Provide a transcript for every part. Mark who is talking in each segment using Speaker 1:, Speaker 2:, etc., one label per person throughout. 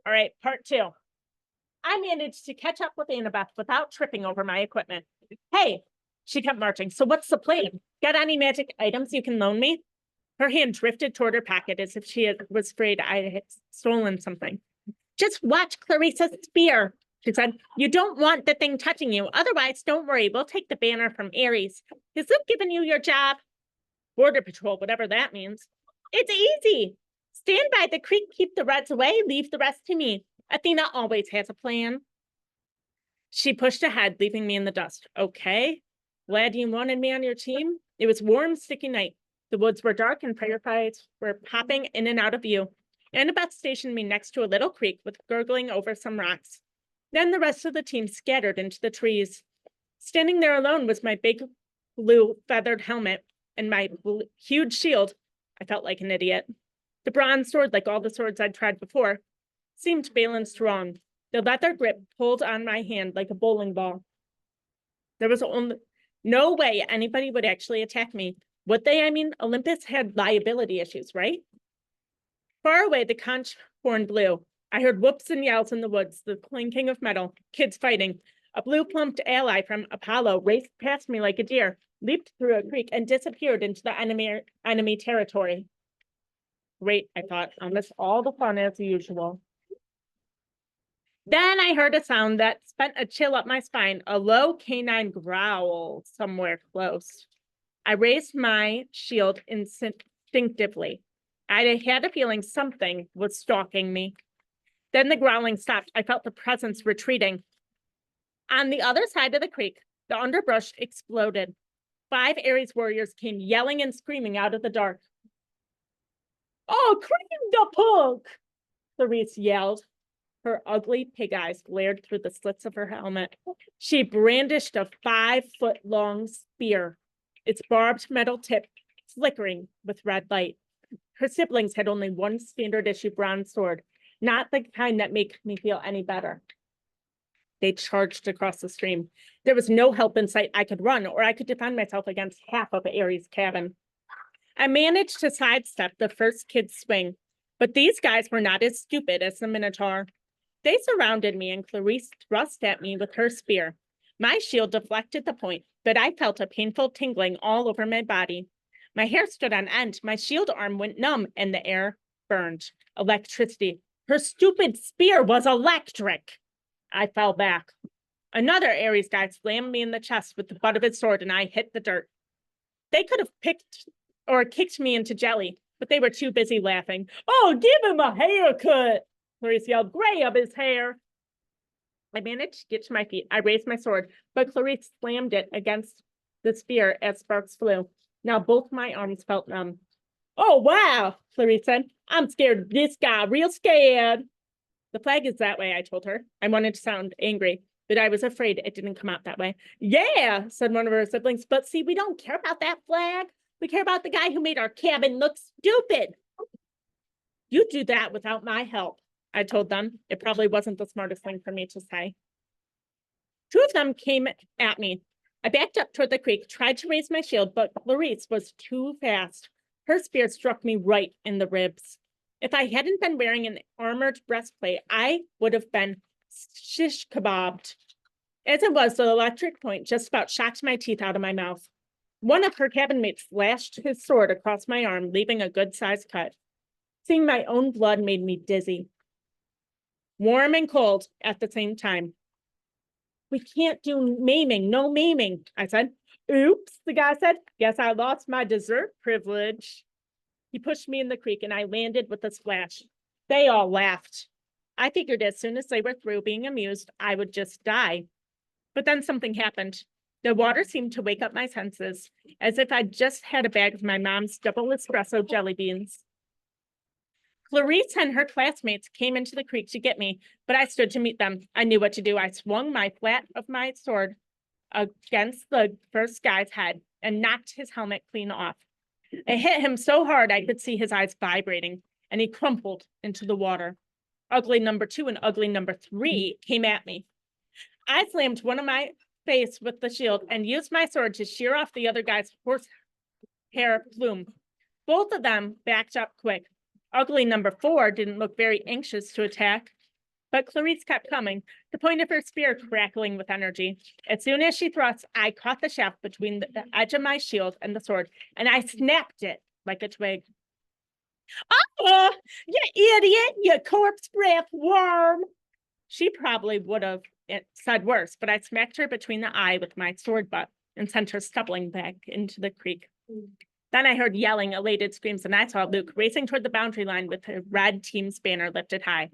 Speaker 1: All right, part two. I managed to catch up with Annabeth without tripping over my equipment. Hey, she kept marching. So what's the plan? Got any magic items you can loan me? Her hand drifted toward her pocket as if was afraid I had stolen something. Just watch Clarissa's spear, she said. You don't want the thing touching you. Otherwise, don't worry. We'll take the banner from Ares. Has Luke given you your job? Border Patrol, whatever that means. It's easy. Stand by the creek, keep the Reds away, leave the rest to me. Athena always has a plan. She pushed ahead, leaving me in the dust. Okay. Glad you wanted me on your team. It was warm, sticky night. The woods were dark and fireflies were popping in and out of view. Annabeth stationed me next to a little creek with gurgling over some rocks. Then the rest of the team scattered into the trees. Standing there alone was my big blue feathered helmet and my huge shield. I felt like an idiot. The bronze sword, like all the swords I'd tried before, seemed balanced wrong. The leather grip pulled on my hand like a bowling ball. There was no way anybody would actually attack me. Would they? I mean, Olympus had liability issues, right? Far away, the conch horn blew. I heard whoops and yells in the woods, the clinking of metal, kids fighting. A blue-plumped ally from Apollo raced past me like a deer, leaped through a creek, and disappeared into the enemy territory. Great, I thought. I'll miss all the fun as usual. Then I heard a sound that sent a chill up my spine, a low canine growl somewhere close. I raised my shield instinctively. I had a feeling something was stalking me. Then the growling stopped. I felt the presence retreating. On the other side of the creek, the underbrush exploded. 5 Ares warriors came yelling and screaming out of the dark. Oh, cream the punk! Clarisse yelled. Her ugly pig eyes glared through the slits of her helmet. She brandished a 5-foot-long spear, its barbed metal tip flickering with red light. Her siblings had only one standard-issue bronze sword, not the kind that made me feel any better. They charged across the stream. There was no help in sight. I could run, or I could defend myself against half of Ares' cabin. I managed to sidestep the first kid's swing, but these guys were not as stupid as the Minotaur. They surrounded me, and Clarisse thrust at me with her spear. My shield deflected the point, but I felt a painful tingling all over my body. My hair stood on end, my shield arm went numb, and the air burned. Electricity. Her stupid spear was electric. I fell back. Another Ares guy slammed me in the chest with the butt of his sword, and I hit the dirt. They could have picked or kicked me into jelly, but they were too busy laughing. Oh, give him a haircut! Clarisse yelled, gray of his hair. I managed to get to my feet. I raised my sword, but Clarisse slammed it against the spear as sparks flew. Now both my arms felt numb. Oh, wow, Clarisse said. I'm scared of this guy, real scared. The flag is that way, I told her. I wanted to sound angry, but I was afraid it didn't come out that way. Yeah, said one of her siblings, but see, we don't care about that flag. We care about the guy who made our cabin look stupid. You do that without my help, I told them. It probably wasn't the smartest thing for me to say. 2 of them came at me. I backed up toward the creek, tried to raise my shield, but Clarisse was too fast. Her spear struck me right in the ribs. If I hadn't been wearing an armored breastplate, I would have been shish kebabbed. As it was, the electric point just about shocked my teeth out of my mouth. One of her cabin mates lashed his sword across my arm, leaving a good-sized cut. Seeing my own blood made me dizzy. Warm and cold at the same time. We can't do maiming, no maiming, I said. Oops, the guy said. Guess I lost my dessert privilege. He pushed me in the creek and I landed with a splash. They all laughed. I figured as soon as they were through being amused, I would just die. But then something happened. The water seemed to wake up my senses, as if I'd just had a bag of my mom's double espresso jelly beans. Clarisse and her classmates came into the creek to get me, but I stood to meet them. I knew what to do. I swung my flat of my sword against the first guy's head and knocked his helmet clean off. It hit him so hard I could see his eyes vibrating, and he crumpled into the water. Ugly number 2 and ugly number 3 came at me. I slammed one of my face with the shield and used my sword to shear off the other guy's horsehair plume. Both of them backed up quick. Ugly number 4 didn't look very anxious to attack. But Clarice kept coming, the point of her spear crackling with energy. As soon as she thrust, I caught the shaft between the edge of my shield and the sword, and I snapped it like a twig. Oh, you idiot, you corpse breath worm. She probably would have said worse, but I smacked her between the eye with my sword butt and sent her stumbling back into the creek. Then I heard yelling, elated screams, and I saw Luke racing toward the boundary line with the red team's banner lifted high.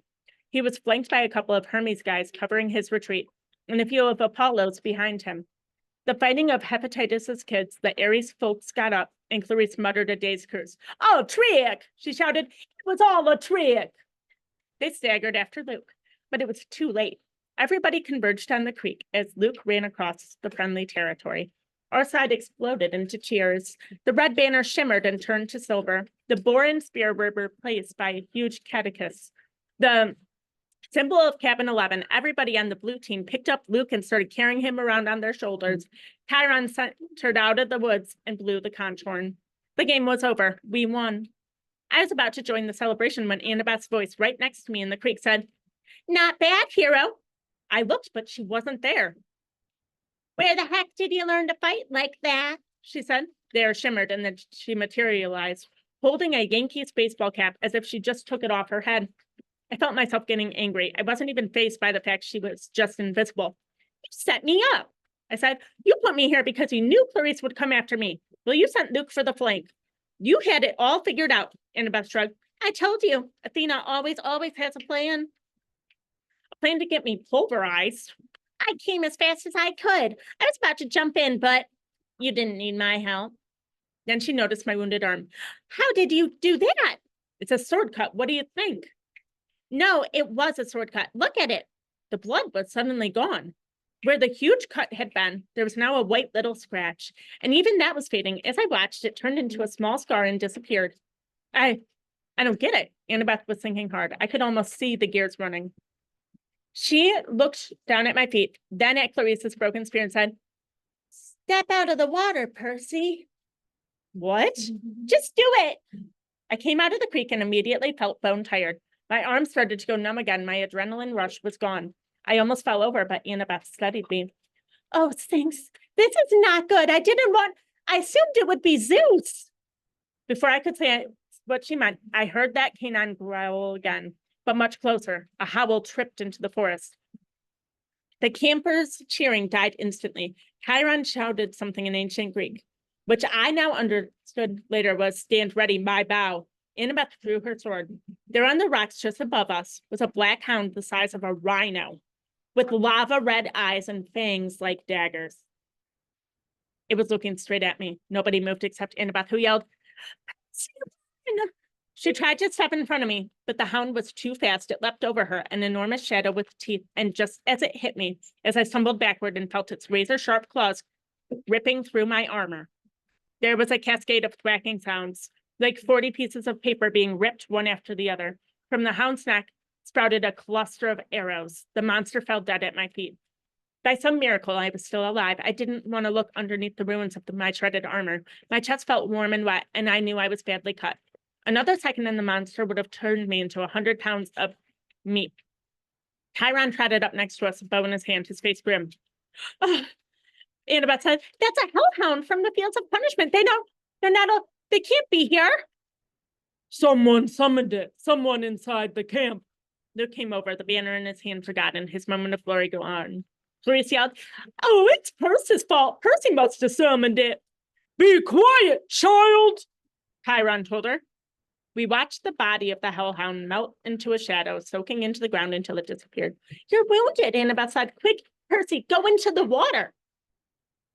Speaker 1: He was flanked by a couple of Hermes guys covering his retreat, and a few of Apollo's behind him. The fighting of Hepatitus's kids, the Ares folks got up, and Clarice muttered a dazed curse. Oh, trick! She shouted. It was all a trick. They staggered after Luke, but it was too late. Everybody converged on the creek as Luke ran across the friendly territory. Our side exploded into cheers. The red banner shimmered and turned to silver. The boar and spear were replaced by a huge caduceus. The symbol of Cabin 11, everybody on the blue team picked up Luke and started carrying him around on their shoulders. Chiron centered out of the woods and blew the conch horn. The game was over. We won. I was about to join the celebration when Annabeth's voice right next to me in the creek said, "Not bad, hero." I looked, but she wasn't there. "Where the heck did you learn to fight like that?" she said. The air shimmered, and then she materialized, holding a Yankees baseball cap as if she just took it off her head. I felt myself getting angry. I wasn't even fazed by the fact she was just invisible. "You set me up," I said. "You put me here because you knew Clarice would come after me. Well, you sent Luke for the flank. You had it all figured out," Annabeth shrugged. "I told you, Athena always has a plan." "A plan to get me pulverized?" "I came as fast as I could. I was about to jump in, but you didn't need my help." Then she noticed my wounded arm. "How did you do that?" "It's a sword cut. What do you think?" No, it was a sword cut. Look at it. The blood was suddenly gone. Where the huge cut had been, there was now a white little scratch, and even that was fading. As I watched, it turned into a small scar and disappeared. I don't get it. Annabeth was thinking hard. I could almost see the gears running. She looked down at my feet, then at Clarice's broken spear and said, "Step out of the water, Percy." "What?" "Just do it." I came out of the creek and immediately felt bone tired. My arms started to go numb again. My adrenaline rush was gone. I almost fell over, but Annabeth steadied me. "Oh, thanks. This is not good. I assumed it would be Zeus." Before I could say what she meant, I heard that canine growl again, but much closer. A howl tripped into the forest. The campers' cheering died instantly. Chiron shouted something in ancient Greek, which I now understood later was "stand ready, my bow." Annabeth drew her sword. There on the rocks just above us was a black hound the size of a rhino, with lava red eyes and fangs like daggers. It was looking straight at me. Nobody moved except Annabeth, who yelled, She tried to step in front of me, but the hound was too fast. It leapt over her, an enormous shadow with teeth, and just as it hit me, as I stumbled backward and felt its razor-sharp claws ripping through my armor, there was a cascade of thwacking sounds, like 40 pieces of paper being ripped one after the other. From the hound's neck sprouted a cluster of arrows. The monster fell dead at my feet. By some miracle, I was still alive. I didn't want to look underneath the ruins of my shredded armor. My chest felt warm and wet, and I knew I was badly cut. Another second and the monster would have turned me into 100 pounds of meat. Chiron trotted up next to us, a bow in his hand, his face grim. Annabeth said, "That's a hellhound from the Fields of Punishment. They can't be here." "Someone summoned it. Someone inside the camp." Luke came over, the banner in his hand forgotten, his moment of glory go on. Clarice yelled, "Oh, it's Percy's fault. Percy must have summoned it." "Be quiet, child," Chiron told her. We watched the body of the hellhound melt into a shadow, soaking into the ground until it disappeared. "You're wounded," Annabeth said. "Quick, Percy, go into the water."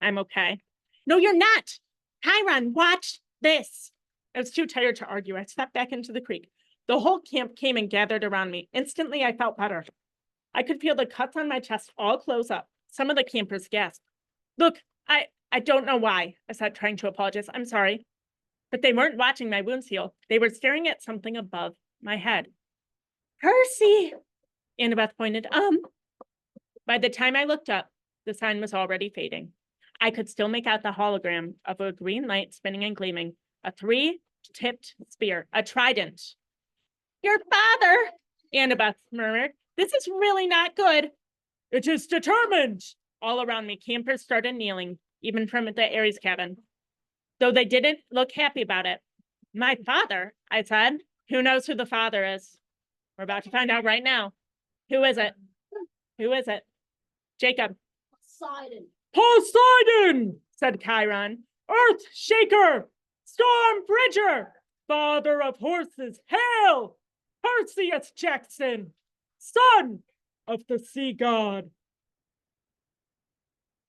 Speaker 1: "I'm okay." "No, you're not. Chiron, watch this." I was too tired to argue. I stepped back into the creek. The whole camp came and gathered around me. Instantly, I felt better. I could feel the cuts on my chest all close up. Some of the campers gasped. "Look, I don't know why," I said, trying to apologize. "I'm sorry." But they weren't watching my wounds heal. They were staring at something above my head. "Percy," Annabeth pointed. By the time I looked up, the sign was already fading. I could still make out the hologram of a green light spinning and gleaming, a three-tipped spear, a trident. "Your father," Annabeth murmured. This is really not good. It is determined. All around me, campers started kneeling, even from the Aries cabin, though they didn't look happy about it. My father, I said. Who knows who the father is? We're about to find out right now. Who is it? Who is it? Jacob.
Speaker 2: Poseidon.
Speaker 1: Poseidon, said Chiron. Earth shaker, storm bridger, father of horses, hail! Perseus Jackson, son of the sea god.